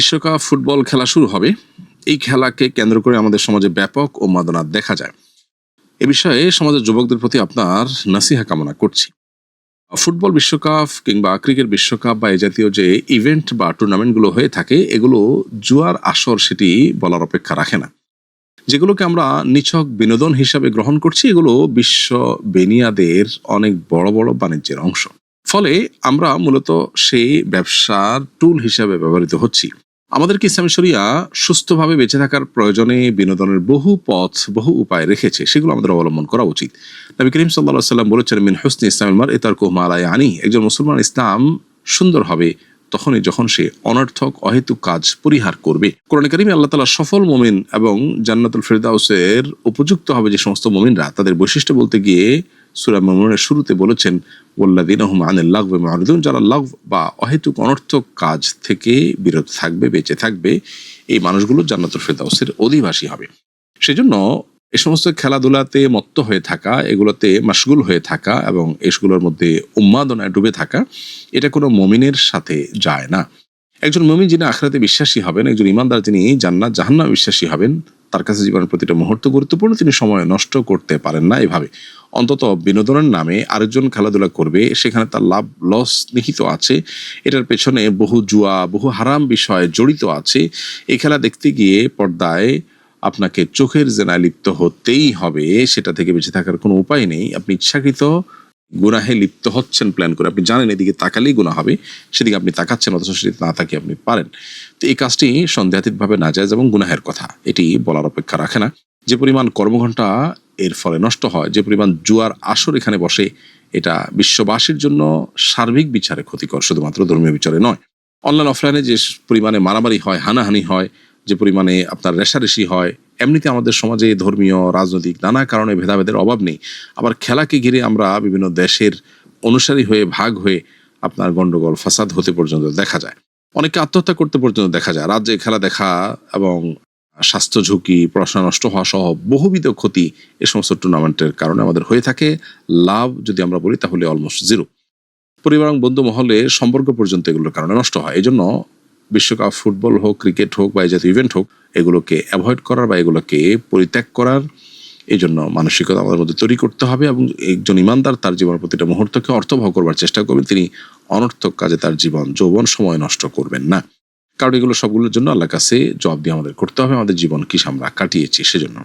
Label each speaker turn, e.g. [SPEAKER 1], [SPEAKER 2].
[SPEAKER 1] বিশ্বকাপ ফুটবল খেলা শুরু হবে। এই খেলাকে কেন্দ্র করে আমাদের সমাজে ব্যাপক উন্মাদনা দেখা যায়। এ বিষয়ে সমাজের যুবকদের প্রতি আপনার নাসিহা কামনা করছি। ফুটবল বিশ্বকাপ কিংবা ক্রিকেট বিশ্বকাপ বা এই জাতীয় যে ইভেন্ট বা টুর্নামেন্টগুলো হয়ে থাকে, এগুলো জুয়ার আসর সেটি বলার অপেক্ষা রাখে না। যেগুলোকে আমরা নিছক বিনোদন হিসাবে গ্রহণ করছি, এগুলো বিশ্ব বেনিয়াদের অনেক বড় বড় বাণিজ্যের অংশ। ফলে আমরা মূলত সেই ব্যবসার টুল হিসাবে ব্যবহৃত হচ্ছি। আমাদেরকে ইসলামী শরিয়া সুস্থভাবে বেঁচে থাকার প্রয়োজনে বিনোদনের বহু পথ, বহু উপায় রেখেছে, সেগুলো আমাদের অবলম্বন করা উচিত। নবী করিম সাল্লাল্লাহু আলাইহি ওয়াসাল্লাম বলেছেন, মিন হুসনি ইসলামিল মারই তারকুহু মা লা ইয়ানি। একজন মুসলমান ইসলাম সুন্দর হবে তখনই যখন সে অনর্থক অহেতুক কাজ পরিহার করবে। কোরআনে কারিমে আল্লাহ তাআলা সফল মুমিন এবং জান্নাতুল ফিরদাউসের উপযুক্ত হবে যে সমস্ত মুমিনরা, তাদের বৈশিষ্ট্য বলতে গিয়ে সূরা মুমিনুনের শুরুতে বলেছেন, ওয়াল্লাযীনা হুম আনিল লাগবি মুরিদুন, যারা লাগব বা অহেতুক অনর্থক কাজ থেকে বিরত থাকবে, বেঁচে থাকবে, এই মানুষগুলো জান্নাতুল ফিরদাউসের অধিবাসী হবে। সেজন্য এ সমস্ত খেলাধুলাতে মত্ত হয়ে থাকা, এগুলোতে মাশগুল হয়ে থাকা এবং এগুলোর মধ্যে উন্মাদনায় ডুবে থাকা, এটা কোনো মুমিনের সাথে যায় না। একজন মুমিন যিনি আখিরাতে বিশ্বাসী হবেন, একজন ইমানদার যিনি জান্নাত জাহান্নামে বিশ্বাসী হবেন, তার কাছে জীবনের প্রতিটা মুহূর্ত গুরুত্বপূর্ণ। তিনি সময় নষ্ট করতে পারেন না এভাবে। অন্তত বিনোদনের নামে আরেকজন খেলাধুলা করবে, সেখানে তার লাভ লস নিহিত আছে, এটার পেছনে বহু জুয়া, বহু হারাম বিষয় জড়িত আছে। এই খেলা দেখতে গিয়ে পর্দায় আপনাকে চোখের জেনায় লিপ্ত হতেই হবে, সেটা থেকে বেঁচে থাকার কোনো উপায় নেই। আপনি ইচ্ছাকৃত গুনাহে লিপ্ত হচ্ছেন প্ল্যান করে, আপনি জানেন এদিকে তাকালেই গুনাহ হবে, সেদিকে আপনি তাকাচ্ছেন, অথচ সেদিকে না তাকিয়ে আপনি পারেন। তো এই কাজটি সন্দেহাতীতভাবে নাজায়েজ এবং গুনাহের কথা, এটি বলার অপেক্ষা রাখে না। যে পরিমাণ কর্মঘণ্টা এর ফলে নষ্ট হয়, যে পরিমাণ জুয়ার আসর এখানে বসে, এটা বিশ্ববাসীর জন্য সার্বিক বিচারে ক্ষতিকর, শুধুমাত্র ধর্মীয় বিচারে নয়। অনলাইন অফলাইনে যে পরিমাণে মারামারি হয়, হানাহানি হয়, যে পরিমাণে আপনার রেষারেষি হয়, এমনিতে আমাদের সমাজে ধর্মীয়, রাজনৈতিক নানা কারণে ভেদাভেদের অভাব নেই। আবার খেলাকে ঘিরে আমরা বিভিন্ন দেশের অনুসারী হয়ে ভাগ হয়ে আপনার গন্ডগোল ফাসাদ হতে পর্যন্ত দেখা যায়। অনেকে আত্মহত্যা করতে পর্যন্ত দেখা যায়। রাজ্যে খেলা দেখা এবং স্বাস্থ্য ঝুঁকি, পড়াশোনা নষ্ট হওয়া সহ বহুবিধ ক্ষতি এ সমস্ত টুর্নামেন্টের কারণে আমাদের হয়ে থাকে। লাভ যদি আমরা বলি তাহলে অলমোস্ট জিরো। পরিবার এবং বন্ধু মহলে সম্পর্ক পর্যন্ত এগুলোর কারণে নষ্ট হয়। এই জন্য বিশ্বকাপ ফুটবল হোক, ক্রিকেট হোক বা এই জাতীয় ইভেন্ট হোক, এগুলোকে অ্যাভয়েড করার বা এগুলোকে পরিত্যাগ করার এই জন্য মানসিকতা আমাদের মধ্যে তৈরি করতে হবে। এবং একজন ইমানদার তার জীবনের প্রতিটা মুহূর্তকে অর্থবহ করবার চেষ্টা করবেন। তিনি অনর্থক কাজে তার জীবন যৌবন সময় নষ্ট করবেন না, কারণ এগুলো সবগুলোর জন্য আল্লাহর কাছে জবাব দিয়ে আমাদের করতে হবে, আমাদের জীবন কি আমরা কাটিয়েছি সেজন্য।